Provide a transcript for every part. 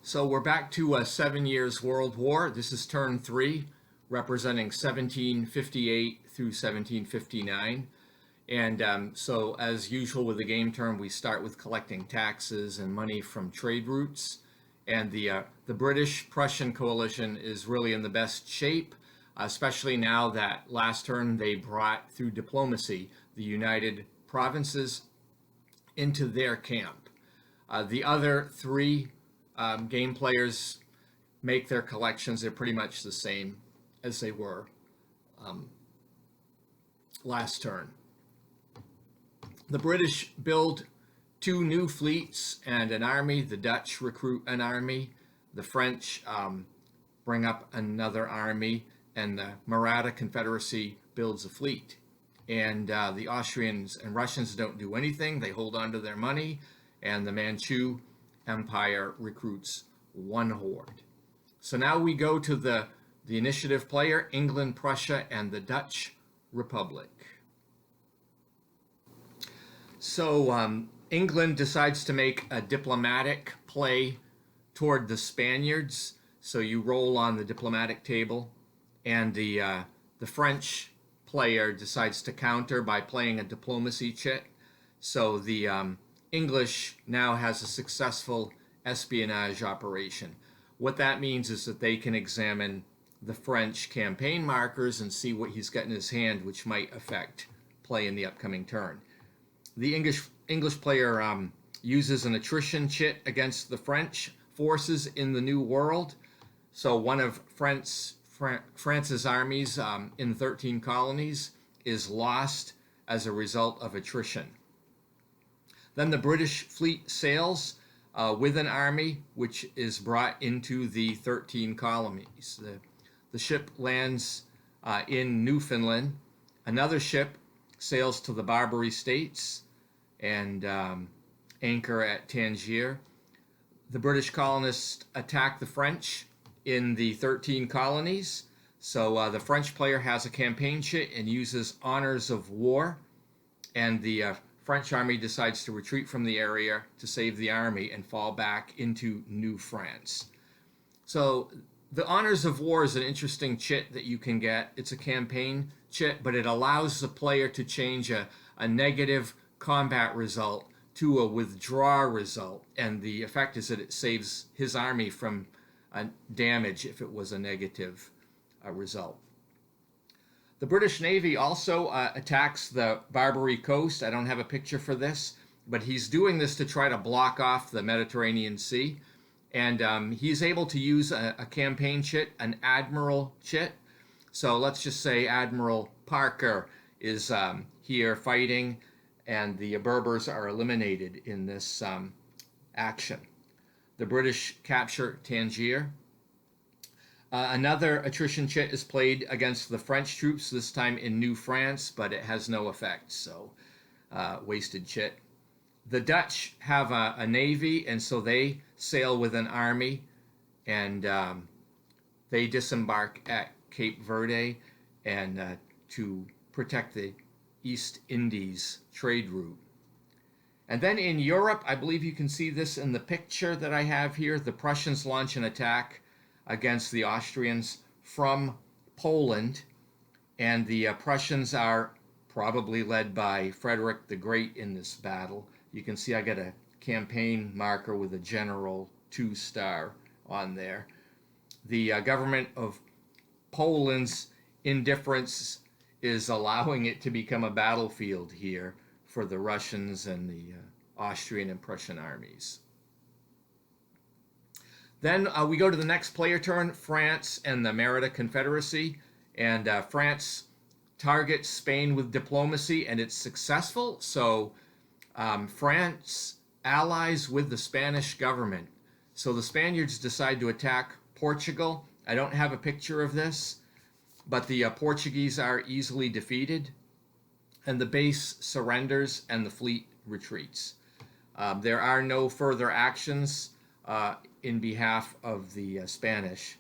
So we're back to 7 Years World War. This is turn three, representing 1758 through 1759. And so, as usual with the game term, we start with collecting taxes and money from trade routes. And the British-Prussian coalition is really in the best shape, especially now that last turn they brought through diplomacy the United Provinces into their camp. The other three game players make their collections. They're pretty much the same as they were last turn. The British build two new fleets and an army. The Dutch recruit an army. The French bring up another army, and the Maratha Confederacy builds a fleet. And the Austrians and Russians don't do anything. They hold on to their money, and the Manchu Empire recruits one horde. So now we go to the initiative player, England, Prussia, and the Dutch Republic. So England decides to make a diplomatic play toward the Spaniards. So you roll on the diplomatic table, and the French player decides to counter by playing a diplomacy chit. So the English now has a successful espionage operation. What that means is that they can examine the French campaign markers and see what he's got in his hand, which might affect play in the upcoming turn. The English player uses an attrition chit against the French forces in the New World. So one of France's armies in 13 colonies is lost as a result of attrition. Then the British fleet sails with an army which is brought into the 13 colonies. The ship lands in Newfoundland. Another ship sails to the Barbary States and anchor at Tangier. The British colonists attack the French in the 13 colonies. So the French player has a campaign chit and uses honors of war, and the French army decides to retreat from the area to save the army and fall back into New France. So the honors of war is an interesting chit that you can get. It's a campaign chit, but it allows the player to change a negative combat result to a withdraw result, and the effect is that it saves his army from damage if it was a negative result. The British Navy also attacks the Barbary coast. I don't have a picture for this, but he's doing this to try to block off the Mediterranean Sea. And he's able to use a campaign chit, an admiral chit. So let's just say Admiral Parker is here fighting, and the Berbers are eliminated in this action. The British capture Tangier. Another attrition chit is played against the French troops, this time in New France, but it has no effect, so wasted chit. The Dutch have a navy, and so they sail with an army, and they disembark at Cape Verde and to protect the East Indies trade route. And then in Europe, I believe you can see this in the picture that I have here, the Prussians launch an attack against the Austrians from Poland, and the Prussians are probably led by Frederick the Great in this battle. You can see I got a campaign marker with a general 2-star on there. The government of Poland's indifference is allowing it to become a battlefield here for the Russians and the Austrian and Prussian armies. Then we go to the next player turn, France and the Maratha Confederacy. And France targets Spain with diplomacy, and it's successful. So France allies with the Spanish government. So the Spaniards decide to attack Portugal. I don't have a picture of this, but the Portuguese are easily defeated, and the base surrenders and the fleet retreats. There are no further actions in behalf of the Spanish.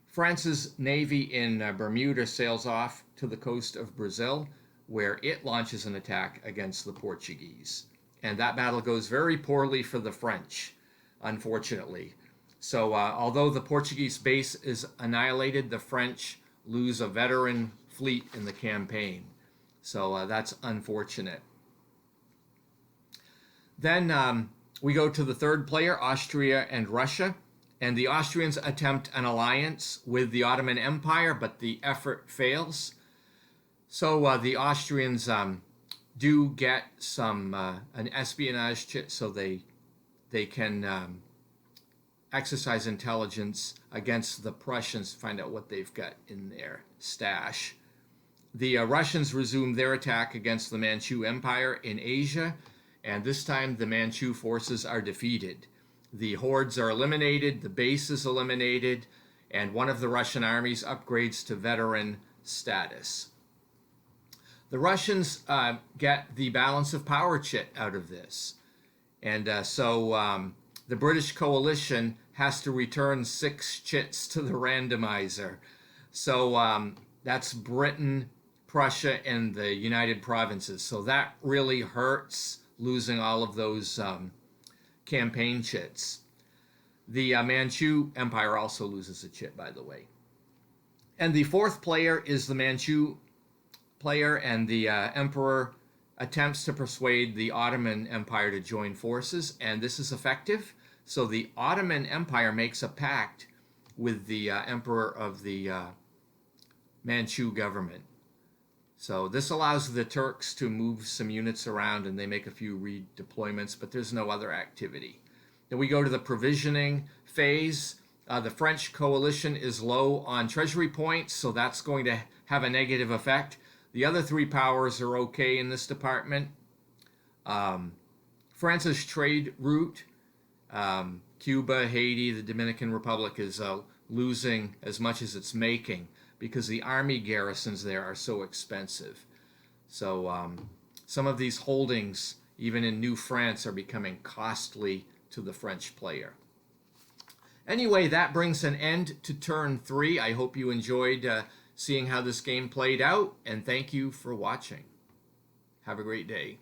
France's navy in Bermuda sails off to the coast of Brazil, where it launches an attack against the Portuguese. And that battle goes very poorly for the French, unfortunately. So although the Portuguese base is annihilated, the French lose a veteran fleet in the campaign. So that's unfortunate. Then we go to the third player, Austria and Russia. And the Austrians attempt an alliance with the Ottoman Empire, but the effort fails. So the Austrians do get some an espionage chit, so they can exercise intelligence against the Prussians to find out what they've got in their stash. The Russians resume their attack against the Manchu Empire in Asia, and this time the Manchu forces are defeated. The hordes are eliminated, the base is eliminated, and one of the Russian armies upgrades to veteran status. The Russians get the balance of power chit out of this. And so the British coalition has to return 6 chits to the randomizer. So that's Britain, Prussia, and the United Provinces. So that really hurts, losing all of those campaign chits. The Manchu Empire also loses a chit, by the way. And the fourth player is the Manchu player, and the emperor attempts to persuade the Ottoman Empire to join forces, and this is effective. So the Ottoman Empire makes a pact with the emperor of the Manchu government. So this allows the Turks to move some units around, and they make a few redeployments, but there's no other activity. Then we go to the provisioning phase. The French coalition is low on treasury points, so that's going to have a negative effect. The other 3 powers are okay in this department. France's trade route, Cuba, Haiti, the Dominican Republic, is losing as much as it's making, because the army garrisons there are so expensive. So some of these holdings, even in New France, are becoming costly to the French player. Anyway, that brings an end to turn 3. I hope you enjoyed seeing how this game played out, and thank you for watching. Have a great day.